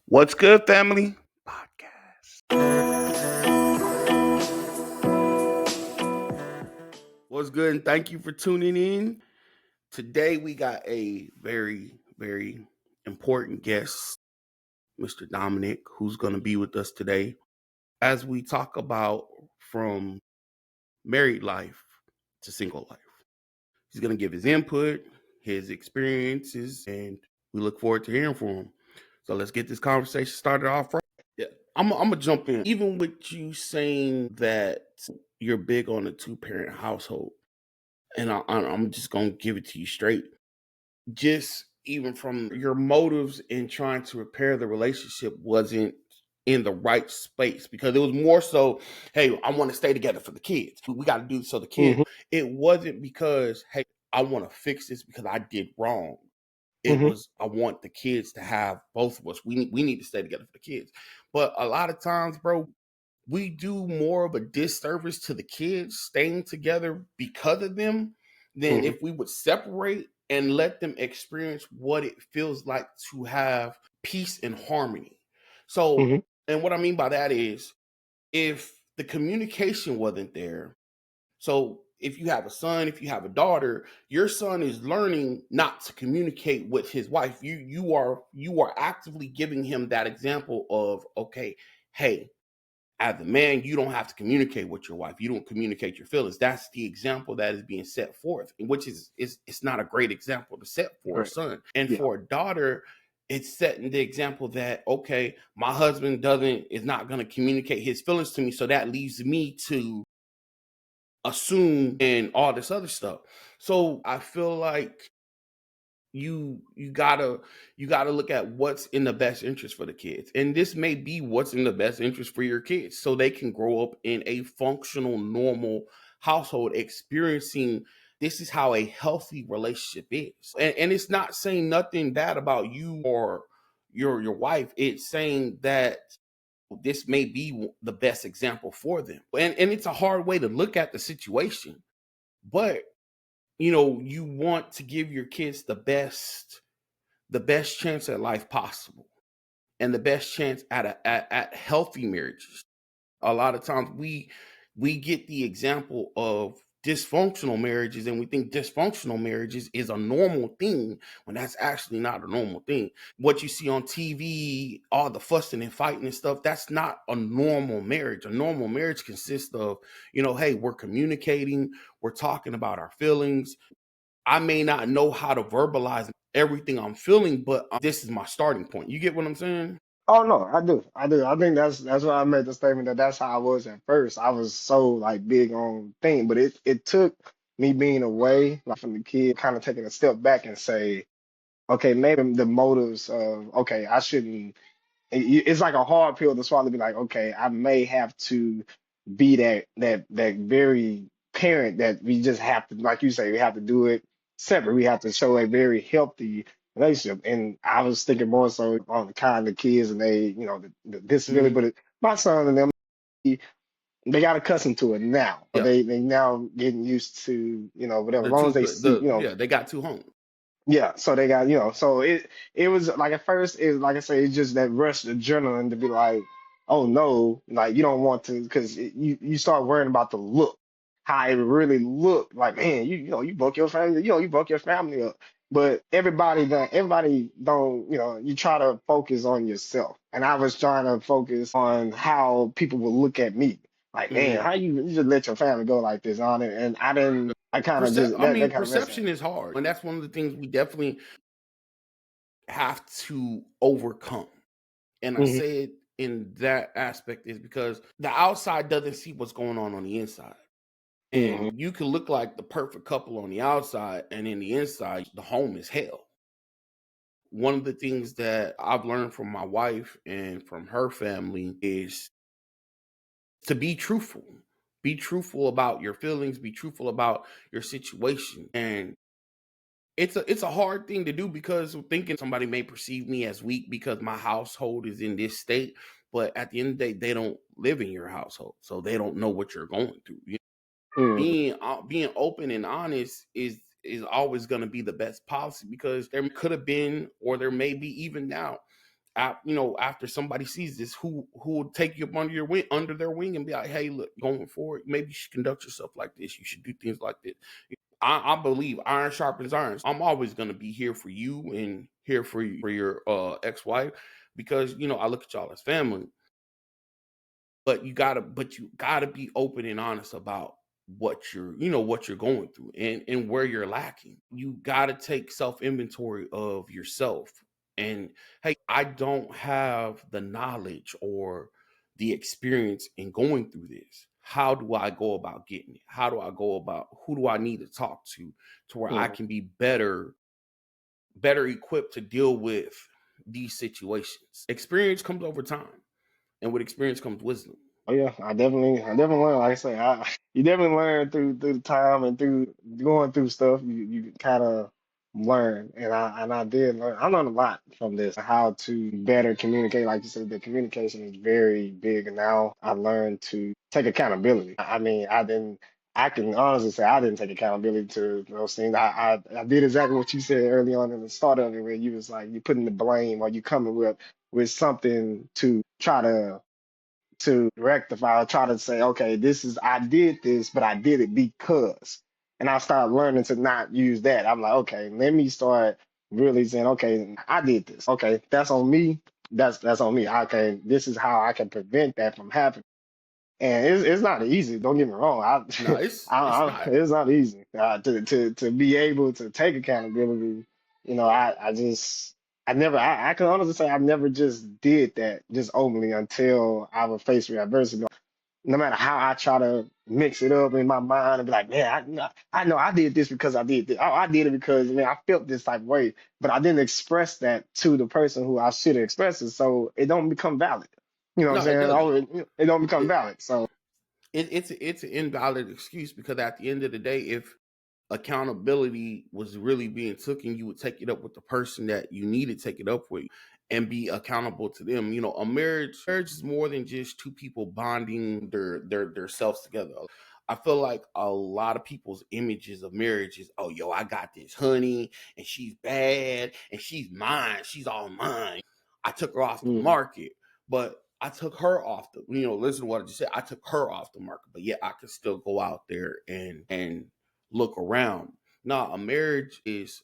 What's good, family? Podcast. What's good, and thank you for tuning in. Today, we got a very, very important guest, Mr. Dominick, who's going to be with us today as we talk about from married life to single life. He's going to give his input, his experiences, and we look forward to hearing from him. So let's get this conversation started off right. Yeah, I'm gonna jump in. Even with you saying that you're big on a two-parent household, and I'm just gonna give it to you straight. Just even from your motives in trying to repair the relationship wasn't in the right space because it was more so, hey, I want to stay together for the kids. We got to do this so the kids. It wasn't because, hey, I want to fix this because I did wrong. It was, I want the kids to have both of us. We need to stay together for the kids. But a lot of times, bro, we do more of a disservice to the kids staying together because of them than if we would separate and let them experience what it feels like to have peace and harmony. So, and what I mean by that is if the communication wasn't there, so if you have a son, if you have a daughter, your son is learning not to communicate with his wife. You are actively giving him that example of, okay, hey, as a man, you don't have to communicate with your wife. You don't communicate your feelings. That's the example that is being set forth, which is it's not a great example to set for a son. And for a daughter, it's setting the example that, okay, my husband is not going to communicate his feelings to me, so that leaves me to assume and all this other stuff. So I feel like you gotta look at what's in the best interest for the kids, and this may be what's in the best interest for your kids so they can grow up in a functional, normal household experiencing this is how a healthy relationship is. And it's not saying nothing bad about you or your wife. It's saying that this may be the best example for them, and it's a hard way to look at the situation, but you want to give your kids the best chance at life possible and the best chance at healthy marriages. A lot of times we get the example of dysfunctional marriages and we think dysfunctional marriages is a normal thing when that's actually not a normal thing. What you see on TV, all the fussing and fighting and stuff, that's not a normal marriage. A normal marriage consists of, hey, we're communicating, we're talking about our feelings. I may not know how to verbalize everything I'm feeling, but this is my starting point. You get what I'm saying? Oh no, I do. I do. I think that's why I made the statement that that's how I was at first. I was so like big on thing, but it took me being away like from the kid, kind of taking a step back and say, okay, maybe the motives of okay, I shouldn't. It's like a hard pill to swallow. To be like, okay, I may have to be that very parent that we just have to, like you say, we have to do it separate. We have to show a very healthy relationship. And I was thinking more so on the kind of kids and they, the disability. Hmm. My son and them, they got accustomed to it now. But Yeah. they now getting used to, whatever. As The long as two they see, yeah, they got two homes. yeah, so they got, so it was like at first it like I say, it's just that rush of adrenaline to be like, oh no, like you don't want to because you start worrying about the look, how it really looked. Like, man, you broke your family, you broke your family up. But everybody don't, you try to focus on yourself. And I was trying to focus on how people would look at me. Like, man, Hmm. how you just let your family go like this on it? And I didn't, I kind of just I that mean, kind of resonated. perception is hard, and that's one of the things we definitely have to overcome. And I say it in that aspect is because the outside doesn't see what's going on the inside. Hmm. And you can look like the perfect couple on the outside, and in the inside, the home is hell. One of the things that I've learned from my wife and from her family is to be truthful. Be truthful about your feelings, be truthful about your situation. And it's a hard thing to do because I'm thinking somebody may perceive me as weak because my household is in this state. But at the end of the day, they don't live in your household, so they don't know what you're going through. Hmm. Being open and honest is always going to be the best policy because there could have been or there may be even now after somebody sees this, who will take you up under their wing and be like, hey, look, going forward, maybe you should conduct yourself like this. You should do things like this. I believe iron sharpens iron. I'm always going to be here for you and here for you, for your ex-wife, because I look at y'all as family. But you gotta be open and honest about what you're going through and where you're lacking. You gotta take self-inventory of yourself. And hey, I don't have the knowledge or the experience in going through this. How do I go about getting it? How do I go about who do I need to talk to where I Mm-hmm. can be better equipped to deal with these situations? Experience comes over time, and with experience comes wisdom. Oh yeah, I definitely learned. Like I say, you definitely learn through the time and through going through stuff. You kind of learn, and I did learn. I learned a lot from this, how to better communicate. Like you said, the communication is very big. And now I learned to take accountability. I mean, I didn't. I can honestly say I didn't take accountability to those things. I did exactly what you said early on in the start of it, where you was like you putting the blame or you coming with something to try to rectify or try to say, okay, I did this, but I did it because. And I started learning to not use that. I'm like, okay, let me start really saying, okay, I did this. Okay, that's on me. That's on me. Okay, this is how I can prevent that from happening. And it's not easy. Don't get me wrong. No, it's not. It's not easy to be able to take accountability. I just I can honestly say I never just did that just openly until I was faced with adversity. No matter how I try to mix it up in my mind and be like, man, I know I did this because I did this. Oh, I did it because man, I felt this type of way, but I didn't express that to the person who I should have expressed it, so it don't become valid. You know what I'm No, it saying? doesn't. Oh, it don't become It, valid. So. it's an invalid excuse, because at the end of the day, if accountability was really being taken, you would take it up with the person that you need to take it up with and be accountable to them. A marriage is more than just two people bonding their selves together. I feel like a lot of people's images of marriage is, oh, yo, I got this honey and she's bad and she's mine. She's all mine. I took her off the Mhm, market, but I took her off listen to what I just said. I took her off the market, but yet I could still go out there and look around. Now, a marriage is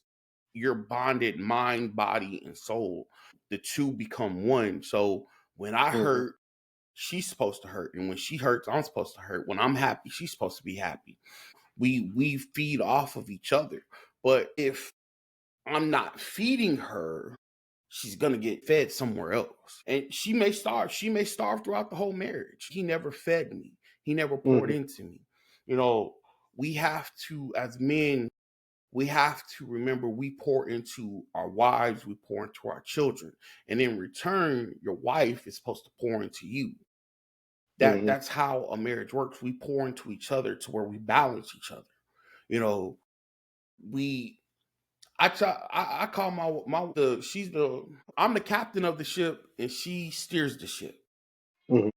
your bonded mind, body, and soul. The two become one. So when I mhm, hurt, she's supposed to hurt. And when she hurts, I'm supposed to hurt. When I'm happy, she's supposed to be happy. We feed off of each other. But if I'm not feeding her, she's gonna get fed somewhere else. And she may starve. She may starve throughout the whole marriage. He never fed me. He never poured mhm, into me. You know, we have to, as men, we have to remember we pour into our wives, we pour into our children. And in return, your wife is supposed to pour into you. mhm, That's how a marriage works. We pour into each other to where we balance each other. You know, we I call she's the I'm the captain of the ship and she steers the ship. mhm.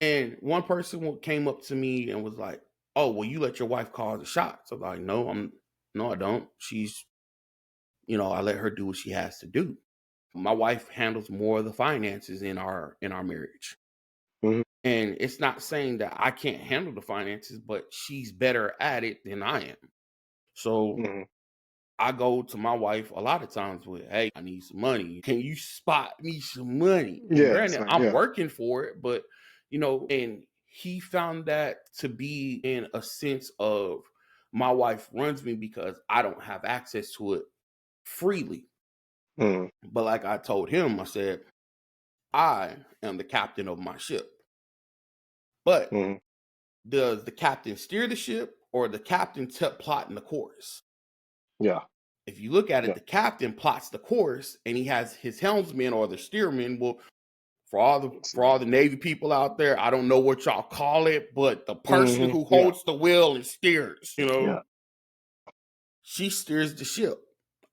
And one person came up to me and was like, "Oh, well, you let your wife call the shots." I was like, No, I don't. I let her do what she has to do. My wife handles more of the finances in our marriage. Mhm, And it's not saying that I can't handle the finances, but she's better at it than I am. So mhm. I go to my wife a lot of times with, hey, I need some money. Can you spot me some money? And Yes, granted, man. I'm Yeah. working for it, but and he found that to be in a sense of my wife runs me because I don't have access to it freely. Mhm, But like I told him, I said, I am the captain of my ship. But mhm. does the captain steer the ship or the captain plotting the course? Yeah. If you look at it, Yeah. the captain plots the course and he has his helmsman or the steerman. Well, for all the Navy people out there, I don't know what y'all call it, but the person Mhm. who Yeah. holds the wheel and steers, Yeah. she steers the ship.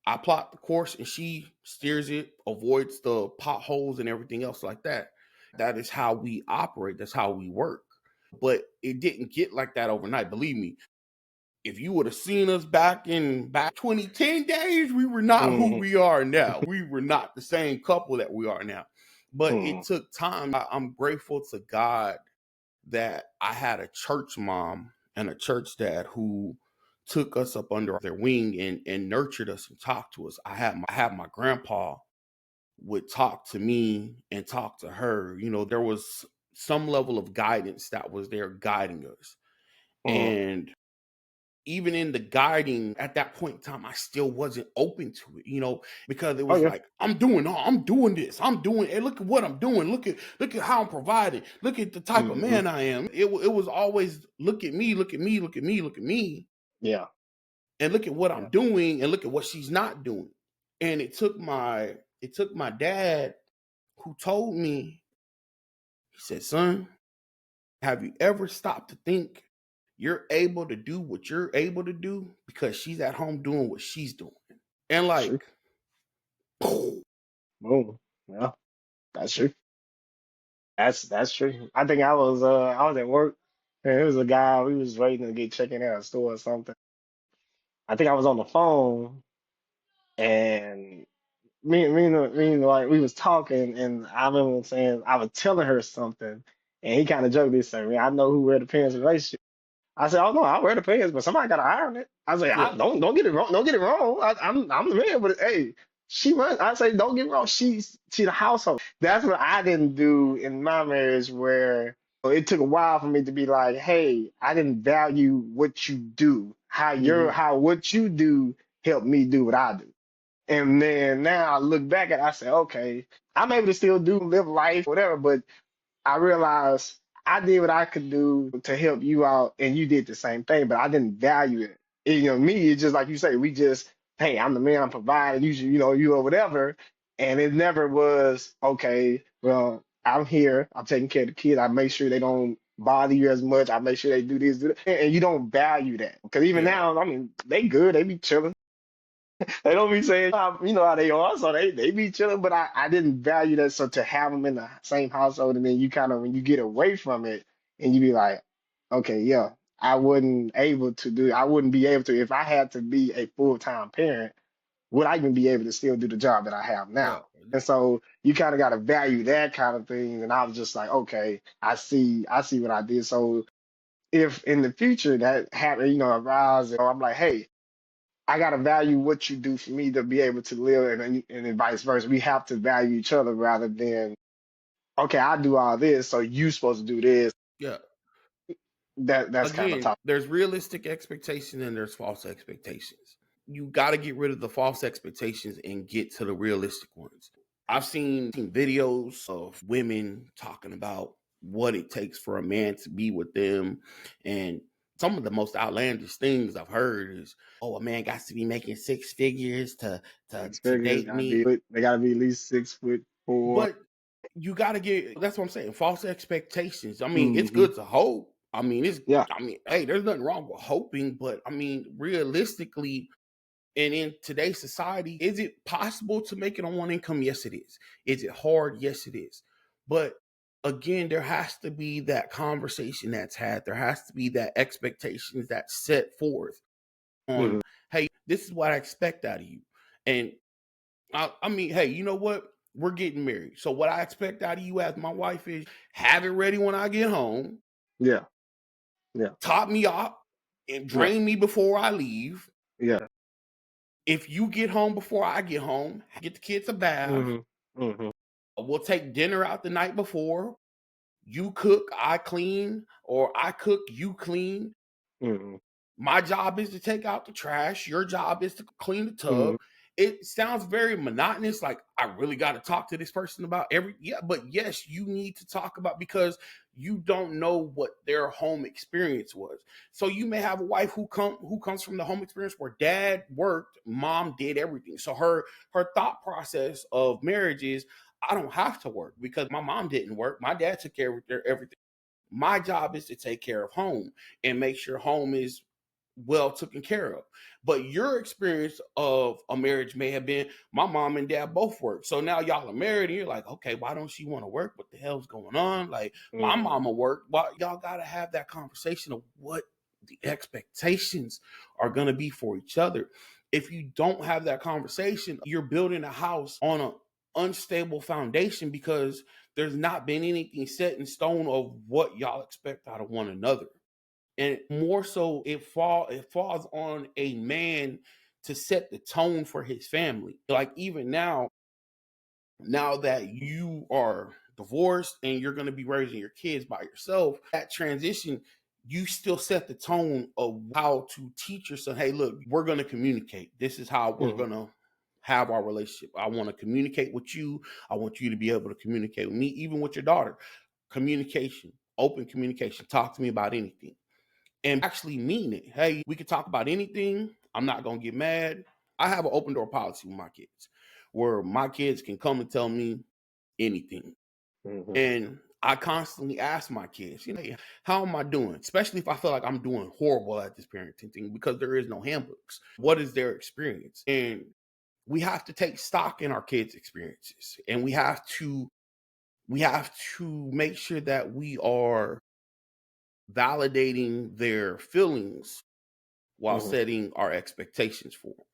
I plot the course and she steers it, avoids the potholes and everything else like that. That is how we operate. That's how we work. But it didn't get like that overnight. Believe me, if you would have seen us back 2010 days, we were not who we are now. We were not the same couple that we are now. But it took time. I'm grateful to God that I had a church mom and a church dad who took us up under their wing and nurtured us and talked to us. I had my grandpa would talk to me and talk to her. You know, there was some level of guidance that was there guiding us. And even in the guiding at that point in time, I still wasn't open to it, you know, because it was like, I'm doing this, hey, look at what I'm doing. Look at how I'm providing. Look at the type of man I am. It was always look at me, look at me, look at me, look at me. Yeah. And look at what I'm doing and look at what she's not doing. And it took my dad who told me, he said, son, have you ever stopped to think you're able to do what you're able to do because she's at home doing what she's doing? And like, True. Boom. Yeah, that's true. That's true. I think I was at work and there was a guy we was waiting to get checking out a store or something. I think I was on the phone and like we was talking and I remember saying I was telling her something and he kind of joked this saying, I know who wear the pants in a relationship. I said, oh no, I wear the pants, but somebody gotta iron it. I was like, yeah, don't get it wrong, don't get it wrong. I'm the man, but hey, she runs. I say, don't get it wrong. She the household. That's what I didn't do in my marriage, where it took a while for me to be like, hey, I didn't value what you do, how what you do helped me do what I do. And then now I look back at it, I say, okay, I'm able to still live life, whatever, but I realized I did what I could do to help you out, and you did the same thing, but I didn't value it. And, me, it's just like you say, we just, hey, I'm the man, I'm providing, you or whatever. And it never was, okay, well, I'm here, I'm taking care of the kids, I make sure they don't bother you as much, I make sure they do this, do that. And you don't value that. Because even yeah, now, I mean, they good, they be chilling. They don't be saying, you know how they are, so they be chilling, but I didn't value that. So to have them in the same household, and then you kind of, when you get away from it, and you be like, okay, yeah, I wouldn't be able to, if I had to be a full-time parent, would I even be able to still do the job that I have yeah, now? And so you kind of got to value that kind of thing. And I was just like, okay, I see what I did. So if in the future that happen, arise, I'm like, hey, I gotta value what you do for me to be able to live, and then vice versa. We have to value each other rather than, okay, I do all this, so you supposed to do this. yeah. That's kind of Again, tough. there's realistic expectations and there's false expectations. You got to get rid of the false expectations and get to the realistic ones. I've seen videos of women talking about what it takes for a man to be with them. And some of the most outlandish things I've heard is, oh, a man got to be making six figures Six to figures date gotta me. be, they gotta be at least 6'4". But you got to get, that's what I'm saying, false expectations. I mean, it's Hmm. good to hope. Yeah. Hey, there's nothing wrong with hoping, but I mean, realistically, and in today's society, is it possible to make it on one income? Yes, it is. Is it hard? Yes, it is. But again, there has to be that conversation that's had. There has to be that expectations that's set forth on, Hmm. hey, this is what I expect out of you. And I mean, hey, you know what? We're getting married. So what I expect out of you as my wife is have it ready when I get home, Yeah. Yeah. top me up, and Yeah. drain me before I leave. Yeah. If you get home before I get home, get the kids a bath. Hmm. Hmm. We'll take dinner out the night before. You cook, I clean, or I cook, you clean. Hmm. My job is to take out the trash. Your job is to clean the Hmm. tub. It sounds very monotonous. Like I really got to talk to this person about but yes, you need to talk about because you don't know what their home experience was. So you may have a wife who comes from the home experience where dad worked, mom did everything. So her thought process of marriage is I don't have to work because my mom didn't work. My dad took care of everything. My job is to take care of home and make sure home is well taken care of. But your experience of a marriage may have been my mom and dad both work. So now y'all are married and you're like, okay, why don't she want to work? What the hell's going on? Like my Hmm. mama worked. Well, y'all gotta have that conversation of what the expectations are going to be for each other. If you don't have that conversation, you're building a house on an unstable foundation because there's not been anything set in stone of what y'all expect out of one another. And more so, it falls on a man to set the tone for his family. Like even now that you are divorced and you're going to be raising your kids by yourself, that transition, you still set the tone of how to teach your son, hey, look, we're going to communicate. This is how we're Mhm. going to have our relationship. I want to communicate with you. I want you to be able to communicate with me, even with your daughter. Communication, open communication. Talk to me about anything and actually mean it. Hey, we can talk about anything. I'm not going to get mad. I have an open door policy with my kids where my kids can come and tell me anything. Mhm. And I constantly ask my kids, hey, how am I doing? Especially if I feel like I'm doing horrible at this parenting thing because there is no handbooks. What is their experience? And we have to take stock in our kids' experiences. And we have to make sure that we are validating their feelings while Mhm. setting our expectations for them.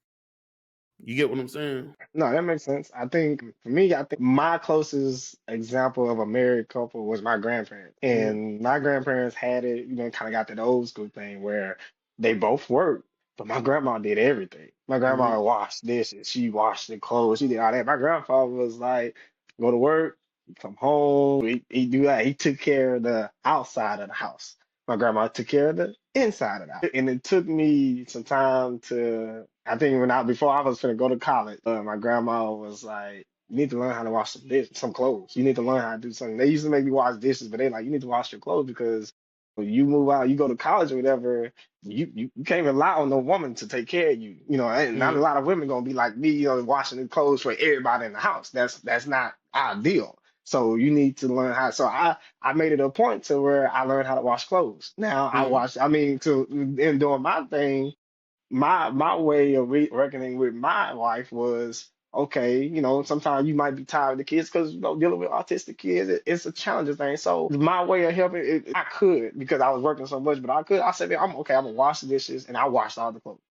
You get what I'm saying? No, that makes sense. I think for me, I think my closest example of a married couple was my grandparents. Mm-hmm. And my grandparents had it, kind of got that old school thing where they both worked, but my grandma did everything. My Mm-hmm. grandma washed dishes, she washed the clothes, she did all that. My grandfather was like, go to work, come home, he do that. He took care of the outside of the house. My grandma took care of the inside of the house. And it took me some time I think before I was gonna go to college, my grandma was like, you need to learn how to wash some clothes. You need to learn how to do something. They used to make me wash dishes, but they like, you need to wash your clothes because when you move out, you go to college or whatever, you can't rely on no woman to take care of you. And not a Mm-hmm. lot of women gonna be like me, washing the clothes for everybody in the house. That's not ideal. So you need to learn how. So I made it a point to where I learned how to wash clothes. Now I Mm-hmm. wash. I mean, in doing my thing, my way of reckoning with my wife was okay. Sometimes you might be tired of the kids because dealing with autistic kids, it's a challenging thing. So my way of helping, I could because I was working so much, but I could. I said, I'm okay. I'm gonna wash the dishes, and I washed all the clothes.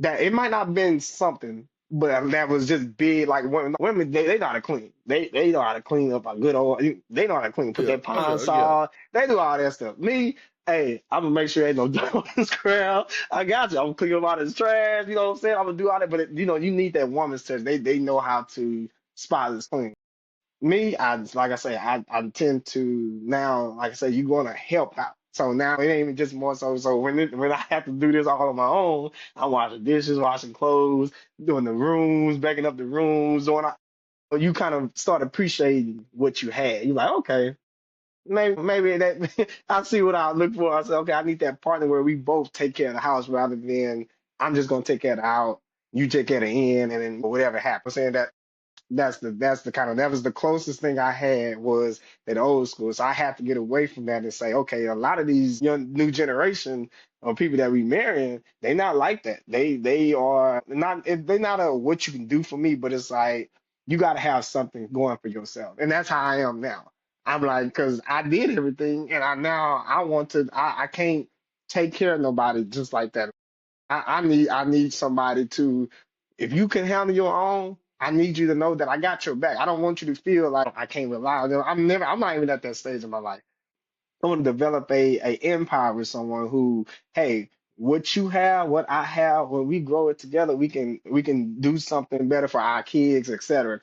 That it might not have been something, but that was just big. Like women, they know how to clean. They know how to clean up a good old. They know how to clean, put Yeah. that Oh pond yeah. Yeah. salt. They do all that stuff. Me, hey, I'm gonna make sure ain't no dirt on this ground. I got you. I'm gonna clean up all this trash. You know what I'm saying? I'm gonna do all that. But you need that woman's touch. They know how to spot this clean. Me, like I say, I tend to now, like I say, you're gonna help out. So now it ain't even just more so. So when I have to do this all on my own, I'm washing dishes, washing clothes, doing the rooms, backing up the rooms, you kind of start appreciating what you had. You're like, okay, maybe that I see what I look for. I say, okay, I need that partner where we both take care of the house rather than I'm just gonna take care of the out, you take care of the in, and then whatever happens. Saying that's the kind of that was the closest thing I had was that old school. So I have to get away from that and say, okay, a lot of these young new generation of people that we marrying, they not like that. They are not they're not a what you can do for me, but it's like you got to have something going for yourself, and that's how I am now. I'm like, because I did everything, and I want to. I can't take care of nobody just like that. I need somebody to, if you can handle your own, I need you to know that I got your back. I don't want you to feel like I can't rely on them. I'm not even at that stage in my life. I want to develop a empire with someone who, hey, what you have, what I have, when we grow it together, we can do something better for our kids, et cetera,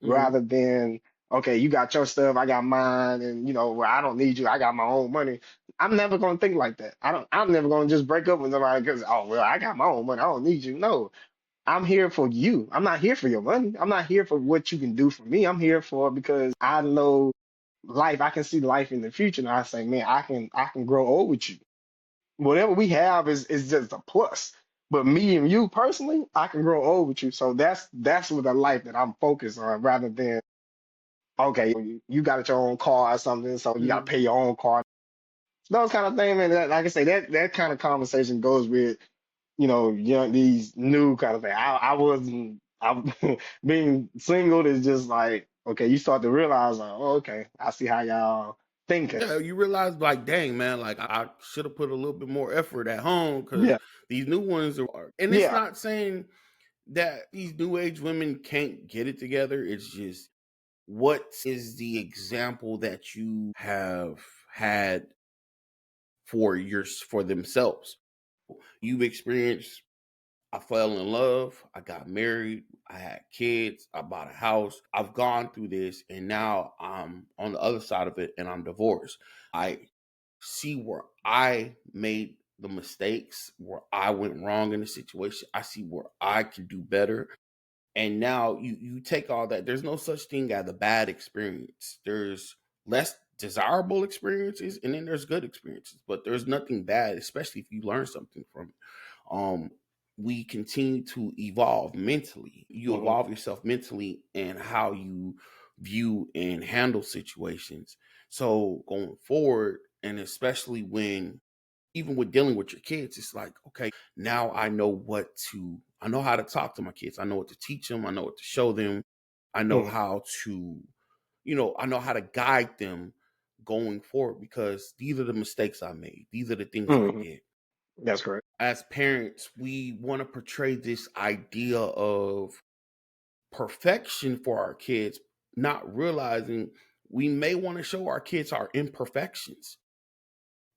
Mm-hmm. rather than okay, you got your stuff, I got mine, and well, I don't need you, I got my own money. I'm never gonna think like that. I'm never gonna just break up with somebody because oh well, I got my own money, I don't need you. No, I'm here for you. I'm not here for your money. I'm not here for what you can do for me. I'm here for because I know life. I can see life in the future, and I say, man, I can grow old with you. Whatever we have is just a plus. But me and you personally, I can grow old with you. So that's what the life that I'm focused on, rather than okay, you got your own car or something, so you got Mm-hmm. to pay your own car. Those kind of things, and like I say, that kind of conversation goes with these new kind of thing. I wasn't. Being single is just like okay. You start to realize like, oh, okay, I see how y'all thinking. Yeah, you realize like, dang man, like I should have put a little bit more effort at home because Yeah, these new ones are. And it's yeah. not saying that these new age women can't get it together. It's just what is the example that you have had for themselves. You've experienced I fell in love, I got married, I had kids, I bought a house. I've gone through this and now I'm on the other side of it and I'm divorced. I see where I made the mistakes, where I went wrong in the situation. I see where I could do better. And now you take all that. There's no such thing as a bad experience. There's less desirable experiences and then there's good experiences, but there's nothing bad, especially if you learn something from it. We continue to evolve mentally. You Hmm. evolve yourself mentally and how you view and handle situations. So going forward, and especially when even with dealing with your kids, it's like, okay, now I know how to talk to my kids. I know what to teach them. I know what to show them. I know Hmm. how to, I know how to guide them going forward because these are the mistakes I made. These are the things I Hmm. did. That's correct. As parents, we want to portray this idea of perfection for our kids, not realizing we may want to show our kids our imperfections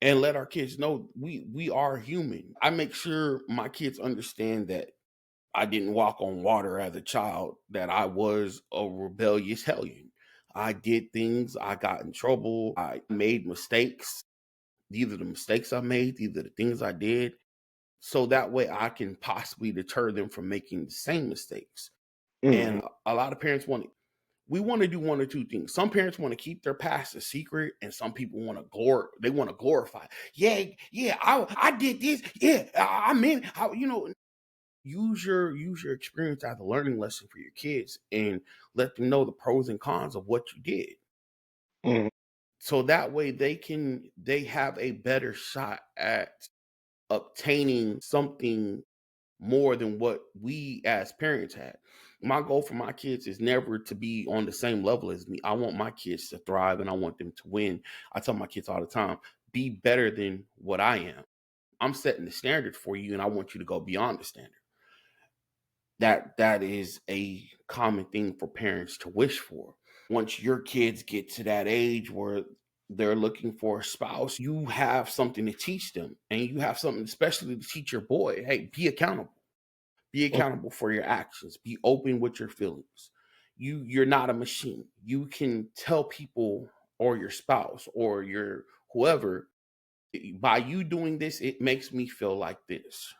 and let our kids know we are human. I make sure my kids understand that I didn't walk on water as a child, that I was a rebellious hellion. I did things, I got in trouble, I made mistakes. These are the mistakes I made, these are the things I did. So that way I can possibly deter them from making the same mistakes. Hmm. And a lot of parents we want to do one or two things. Some parents want to keep their past a secret, and some people want to they want to glorify. Yeah, yeah, I did this. Yeah, I mean, how use your experience as a learning lesson for your kids, and let them know the pros and cons of what you did. Hmm. So that way they have a better shot at obtaining something more than what we as parents had. My goal for my kids is never to be on the same level as me. I want my kids to thrive and I want them to win. I tell my kids all the time, be better than what I am. I'm setting the standard for you and I want you to go beyond the standard. That is a common thing for parents to wish for. Once your kids get to that age where they're looking for a spouse, you have something to teach them and you have something especially to teach your boy. Hey, be accountable. Be accountable for your actions. Be open with your feelings. You're not a machine. You can tell people or your spouse or your whoever by you doing this, it makes me feel like this.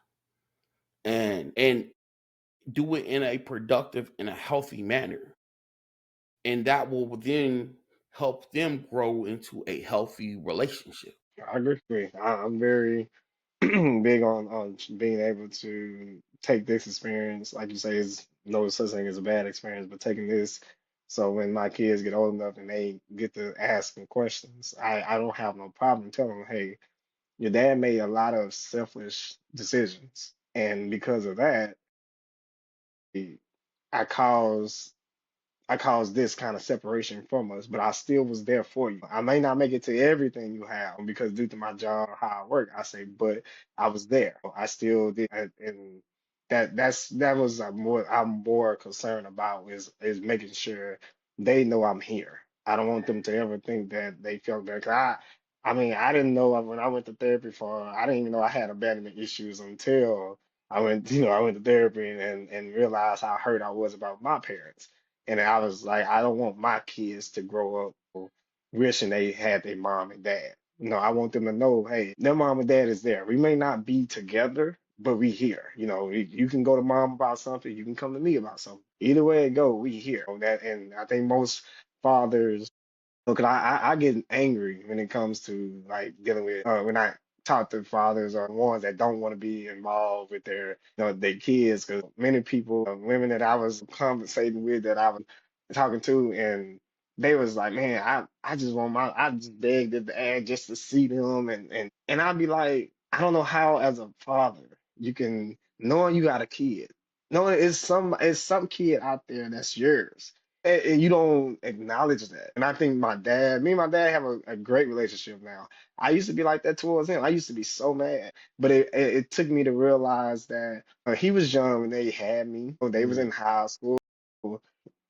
And do it in a productive and a healthy manner. And that will then help them grow into a healthy relationship. I agree. I'm very big on being able to take this experience, like you say, is no such thing as a bad experience, but taking this, so when my kids get old enough and they get to ask me questions, I don't have no problem telling them, hey, your dad made a lot of selfish decisions, and because of that, I caused I caused this kind of separation from us, but I still was there for you. I may not make it to everything you have because due to my job, how I work, I say, but I was there. I still did, and that was more I'm more concerned about is making sure they know I'm here. I don't want them to ever think that they felt that. 'Cause I mean, I didn't know when I went to therapy I didn't even know I had abandonment issues until I went to therapy and realized how hurt I was about my parents. And I was like, I don't want my kids to grow up wishing they had their mom and dad. I want them to know, hey, their mom and dad is there. We may not be together, but we here. You can go to mom about something, you can come to me about something. Either way it go, we here. And I think most fathers look, I get angry when it comes to like dealing with when I talk to fathers or ones that don't want to be involved with their kids. Because many people, women that I was conversating with, that I was talking to, and they was like, man, I just want I just begged at the ad just to see them, and I'd be like, I don't know how as a father you can knowing you got a kid, knowing it's some kid out there that's yours And you don't acknowledge that. And I think me and my dad have a great relationship now. I used to be like that towards him. I used to be so mad, but it took me to realize that he was young when they had me. When they was in Mm. high school.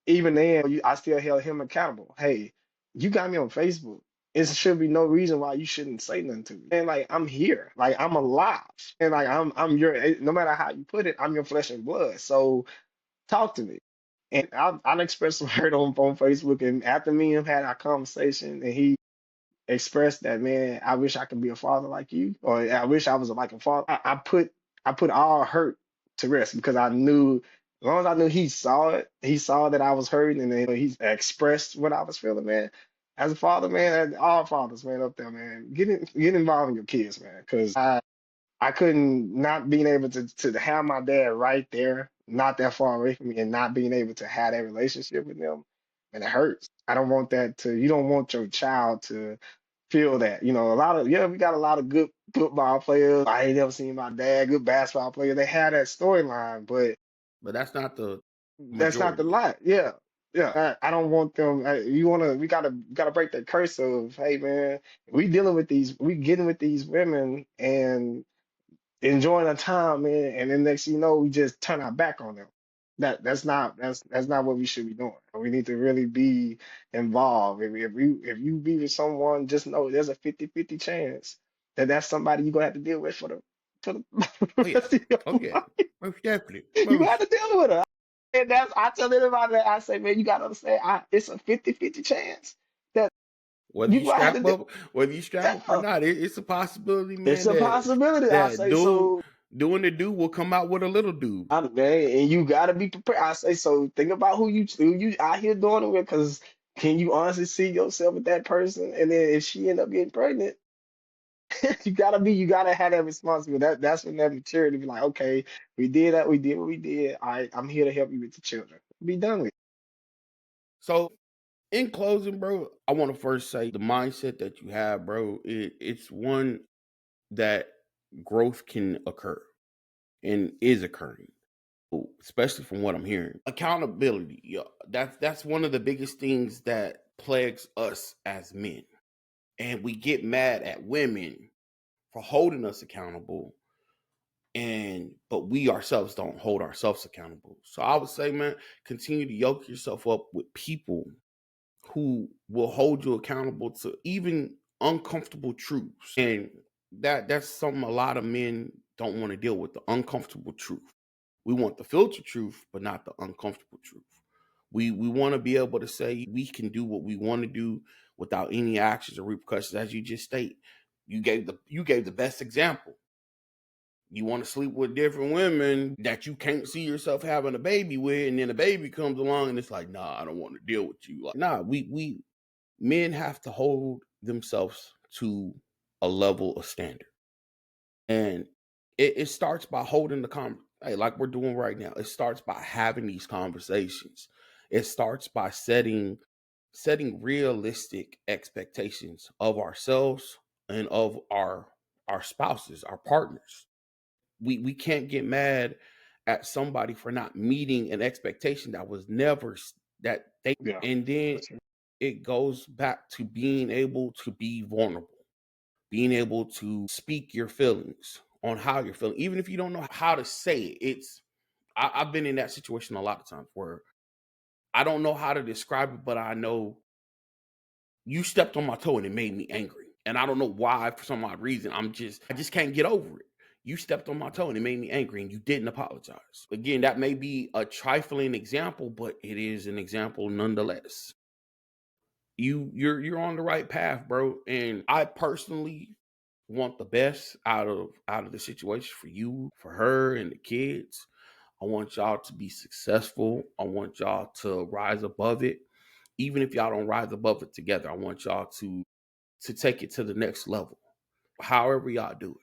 Even then, I still held him accountable. Hey, you got me on Facebook. It should be no reason why you shouldn't say nothing to me. And like I'm here, like I'm alive, and like I'm your. No matter how you put it, I'm your flesh and blood. So talk to me. And I'll express some hurt on Facebook. And after me and him had our conversation, and he expressed that, man, I wish I could be a father like you, or I wish I was like a father. I put all hurt to rest because I knew, as long as I knew he saw it, he saw that I was hurting, and then he expressed what I was feeling, man. As a father, man, as all fathers, man, up there, man, get involved in your kids, man, because I couldn't not being able to have my dad right there, not that far away from me, and not being able to have that relationship with them, and it hurts. I don't want that to. You don't want your child to feel that. We got a lot of good football players. I ain't never seen my dad, good basketball player. They had that storyline, but But that's not the that's not the majority. lot. Yeah. Yeah, I don't want them. We gotta break that curse of, hey man, we getting with these women, and enjoying our time, man, and then next thing you know, we just turn our back on them. That's not what we should be doing. We need to really be involved. If you be with someone, just know there's a 50-50 chance that that's somebody you're gonna have to deal with for the Oh yeah. rest of your Oh yeah. life. Most definitely. You gonna have to deal with her. And I tell everybody that, I say, man, you gotta understand, it's a 50-50 chance that Whether you you gonna have to strap deal. up, whether you strap up or Yeah, not, it's a possibility, it's man, a that possibility. I that say dude so. doing the do will come out with a little dude. Man, and you gotta be prepared. I say so. Think about who you out here doing it with, because can you honestly see yourself with that person? And then if she end up getting pregnant, you gotta have that responsibility. That's when that maturity be like, okay, we did that, we did what we did. All right, I'm here to help you with the children. Be done with So in closing, bro, I want to first say the mindset that you have, bro, it's one that growth can occur and is occurring, especially from what I'm hearing. Accountability, that's one of the biggest things that plagues us as men. And we get mad at women for holding us accountable, but we ourselves don't hold ourselves accountable. So I would say, man, continue to yoke yourself up with people who will hold you accountable to even uncomfortable truths. And that's something a lot of men don't want to deal with, the uncomfortable truth. We want the filtered truth, but not the uncomfortable truth. We want to be able to say we can do what we want to do without any actions or repercussions. As you just state, you gave the best example. You want to sleep with different women that you can't see yourself having a baby with, and then a baby comes along and it's like, nah, I don't want to deal with you. Like, nah, we men have to hold themselves to a level of standard. And it starts by holding hey, like we're doing right now. It starts by having these conversations. It starts by setting realistic expectations of ourselves and of our spouses, our partners. We can't get mad at somebody for not meeting an expectation that was never that they. it. Yeah. And then it goes back to being able to be vulnerable, being able to speak your feelings on how you're feeling, even if you don't know how to say it. I've been in that situation a lot of times where I don't know how to describe it, but I know you stepped on my toe and it made me angry. And I don't know why, for some odd reason. I just can't get over it. You stepped on my toe and it made me angry and you didn't apologize. Again, that may be a trifling example, but it is an example nonetheless. You're on the right path, bro. And I personally want the best out of the situation for you, for her and the kids. I want y'all to be successful. I want y'all to rise above it. Even if y'all don't rise above it together, I want y'all to take it to the next level. However y'all do it.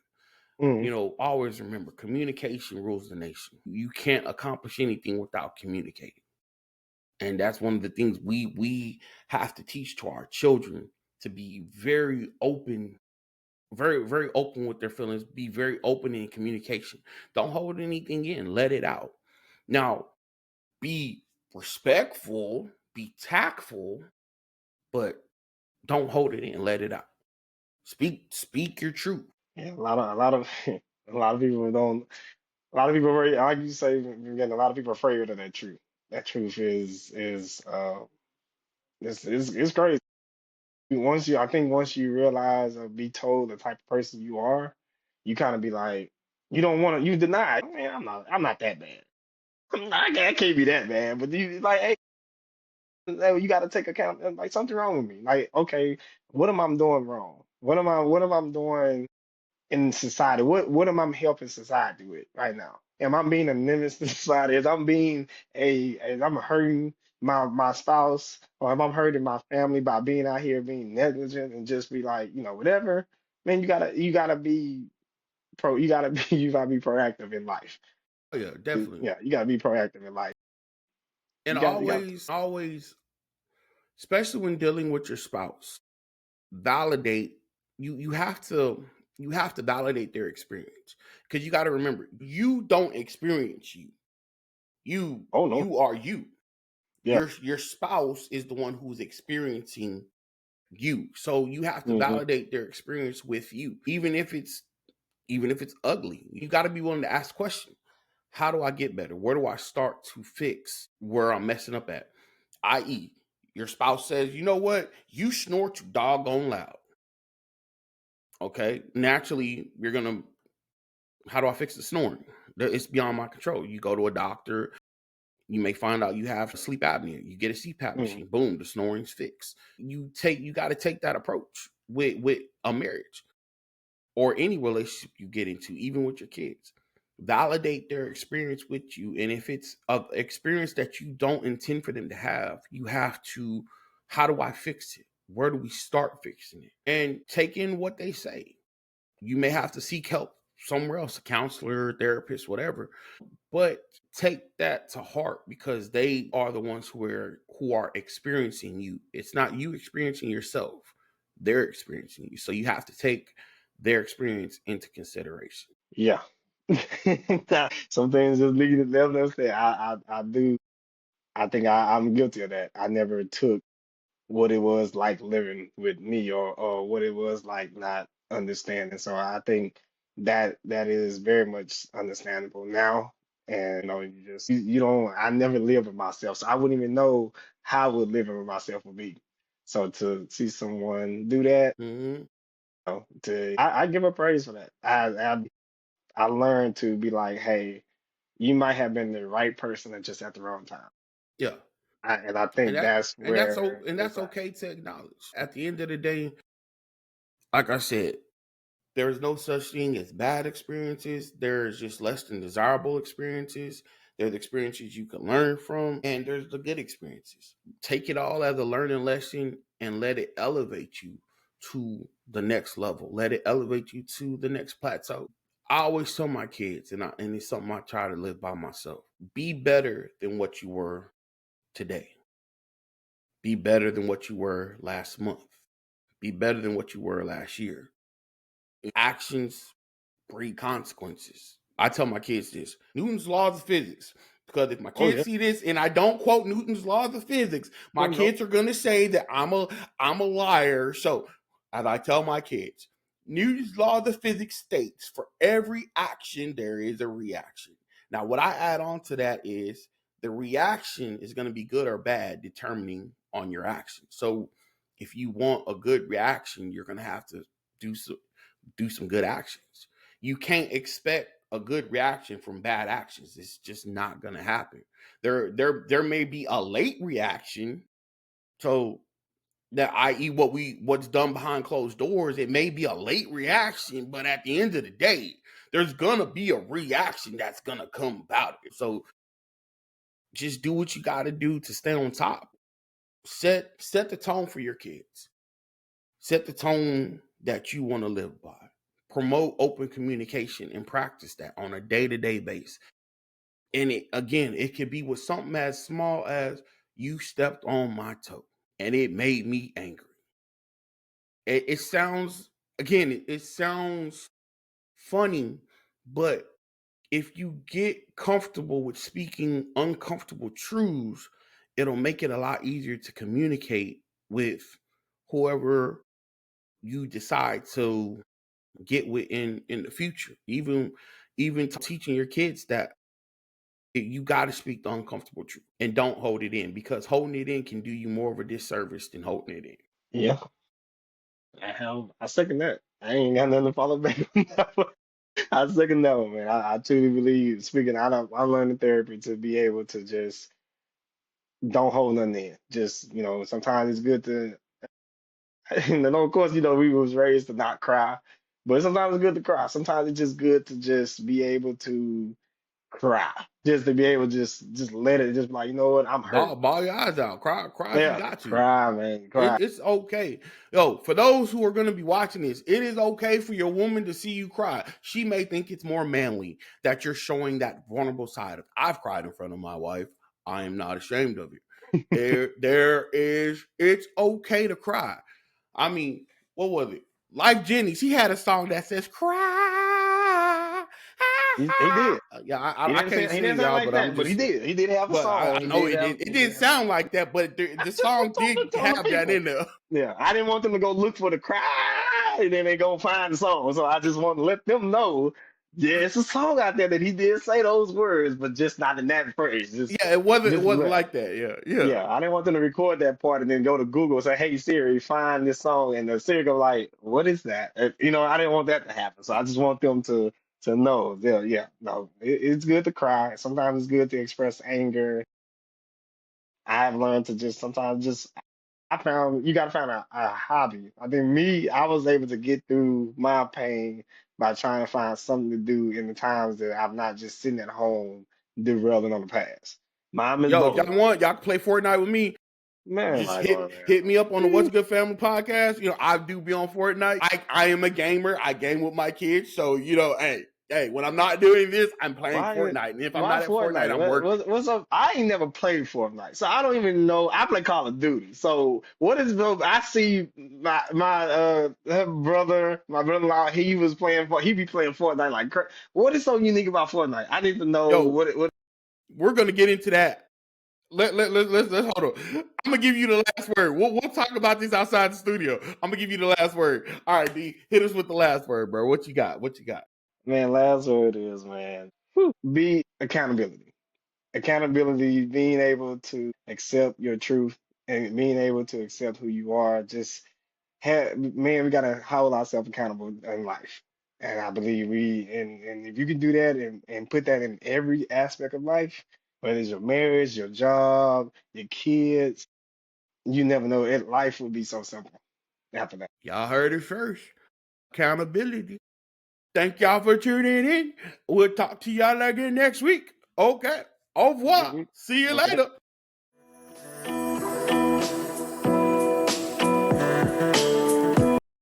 Mm, Always remember communication rules the nation. You can't accomplish anything without communicating. And that's one of the things we have to teach to our children, to be very open, very, very open with their feelings, be very open in communication. Don't hold anything in, let it out. Now, be respectful, Be tactful, but don't hold it in. Let it out. Speak your truth. Yeah, a lot of a lot of people don't. A lot of people are, like you say again. A lot of people are afraid of that truth. That truth is it's crazy. I think once you realize or be told the type of person you are, you kind of be like, you don't want to, you deny it. Man, I'm not that bad. I can't be that bad. But you like, hey, you got to take account. Like something wrong with me. Like, okay, what am I doing wrong? What am I doing in society? What am I helping society with right now? Am I being a menace to society? As I'm hurting my spouse, or if I'm hurting my family by being out here being negligent and just be like, whatever, man, you gotta be proactive in life. Oh, yeah, definitely. Yeah, you gotta be proactive in life. And You got always, especially when dealing with your spouse, validate. You have to validate their experience, because you got to remember, you don't experience you. You oh no. you are you. Yeah. Your spouse is the one who's experiencing you. So you have to Hmm. validate their experience with you, even if it's ugly. You got to be willing to ask questions. How do I get better? Where do I start to fix where I'm messing up at? I.e., your spouse says, you know what? You snore too doggone loud. Okay. Naturally, you're going to, how do I fix the snoring? It's beyond my control. You go to a doctor. You may find out you have sleep apnea. You get a CPAP Hmm. machine. Boom, the snoring's fixed. You got to take that approach with a marriage or any relationship you get into, even with your kids. Validate their experience with you. And if it's an experience that you don't intend for them to have, you have to, how do I fix it? Where do we start fixing it? And take in what they say. You may have to seek help somewhere else, a counselor, therapist, whatever. But take that to heart, because they are the ones who are experiencing you. It's not you experiencing yourself. They're experiencing you. So you have to take their experience into consideration. Yeah. Some things just leave it left unsaid. I do. I think I'm guilty of that. I never took what it was like living with me, or what it was like not understanding. So I think that is very much understandable now. And you don't. I never lived with myself, so I wouldn't even know how would living with myself would be. So to see someone do that, Mm-hmm. I give her praise for that. I learned to be like, hey, you might have been the right person and just at the wrong time. Yeah. And I And think that that's and that's where and it's that's at. okay to acknowledge. At the end of the day, like I said, there is no such thing as bad experiences. There's just less than desirable experiences. There's experiences you can learn from, and there's the good experiences. Take it all as a learning lesson and let it elevate you to the next level. Let it elevate you to the next plateau. I always tell my kids, and it's something I try to live by myself. Be better than what you were today. Be better than what you were last month. Be better than what you were last year. Actions breed consequences. I tell my kids this: Newton's laws of physics. Because if my Oh kids yeah. see this and I don't quote Newton's laws of physics, my Oh no. kids are gonna say that I'm a liar. So, as I tell my kids, Newton's law of physics states for every action there is a reaction. Now, what I add on to that is the reaction is going to be good or bad, determining on your action. So, if you want a good reaction, you're going to have to do some good actions. You can't expect a good reaction from bad actions. It's just not going to happen. There may be a late reaction. So that, i.e., what's done behind closed doors, it may be a late reaction, but at the end of the day, there's gonna be a reaction that's gonna come about it. So just do what you got to do to stay on top. Set the tone for your kids. Set the tone that you want to live by. Promote open communication and practice that on a day-to-day basis. And it could be with something as small as, you stepped on my toe and it made me angry. It sounds, again, it sounds funny, but if you get comfortable with speaking uncomfortable truths, it'll make it a lot easier to communicate with whoever you decide to get with in the future. Even teaching your kids that you got to speak the uncomfortable truth and don't hold it in, because holding it in can do you more of a disservice than holding it in. Yeah, I second that. I ain't got nothing to follow back on that one. I second that one, man. I truly believe, speaking, I learned in therapy to be able to just don't hold nothing in. Just, sometimes it's good to, of course, we was raised to not cry, but sometimes it's good to cry. Sometimes it's just good to just be able to cry, just to be able to just let it, just be like, you know what, I'm hurt. Ball your eyes out, cry if you Yeah, got to. cry, man, cry. It's okay. Yo, for those who are going to be watching this, it is okay for your woman to see you cry. She may think it's more manly that you're showing that vulnerable side of. I've cried in front of my wife. I am not ashamed of it. It's okay to cry. I mean, what was it? Like Jenny, she had a song that says cry. He did. Yeah, He I didn't can't say he sing, didn't sound y'all, like but I'm that, but he just. did. He did have a Well, song. I know it did. It He didn't did have. sound like that, but the song did Told the have that people. in there. Yeah, I didn't want them to go look for the cry and then they go find the song. So I just want to let them know, yeah, it's a song out there that he did say those words, but just not in that phrase. Yeah, it wasn't. It Just wasn't let. like that. Yeah. Yeah, I didn't want them to record that part and then go to Google and say, "Hey Siri, find this song," and the Siri go like, "What is that?" I didn't want that to happen. So I just want them to know. Yeah, yeah, no, it's good to cry. Sometimes it's good to express anger. I've learned to just sometimes just I found you got to find a hobby. I think I was able to get through my pain by trying to find something to do in the times that I'm not just sitting at home derailing on the past. Mine is Yo, if both. y'all want, y'all can play Fortnite with me. Man, Just my God, hit me up on the man. What's Good Family podcast. I do be on Fortnite. I am a gamer. I game with my kids. So hey, when I'm not doing this, I'm playing Why Fortnite. And if I'm why not at Fortnite, Fortnite? I'm working. What's up? I ain't never played Fortnite, so I don't even know. I play Call of Duty. So what is I see my brother-in-law, he be playing Fortnite like crazy. What is so unique about Fortnite? I need to know Yo, what we're gonna get into that. Let's hold on. I'm gonna give you the last word. We'll talk about this outside the studio. I'm gonna give you the last word. All right, D, hit us with the last word, bro. What you got? What you got? man, last word is, man. Be accountability. Accountability, being able to accept your truth and being able to accept who you are. Just man, we gotta hold ourselves accountable in life. And I believe and if you can do that and put that in every aspect of life, whether it's your marriage, your job, your kids, you never know it. Life will be so simple after that. Y'all heard it first. Accountability. Thank y'all for tuning in. We'll talk to y'all again next week. Okay. Au revoir. Next week. See you Okay. later.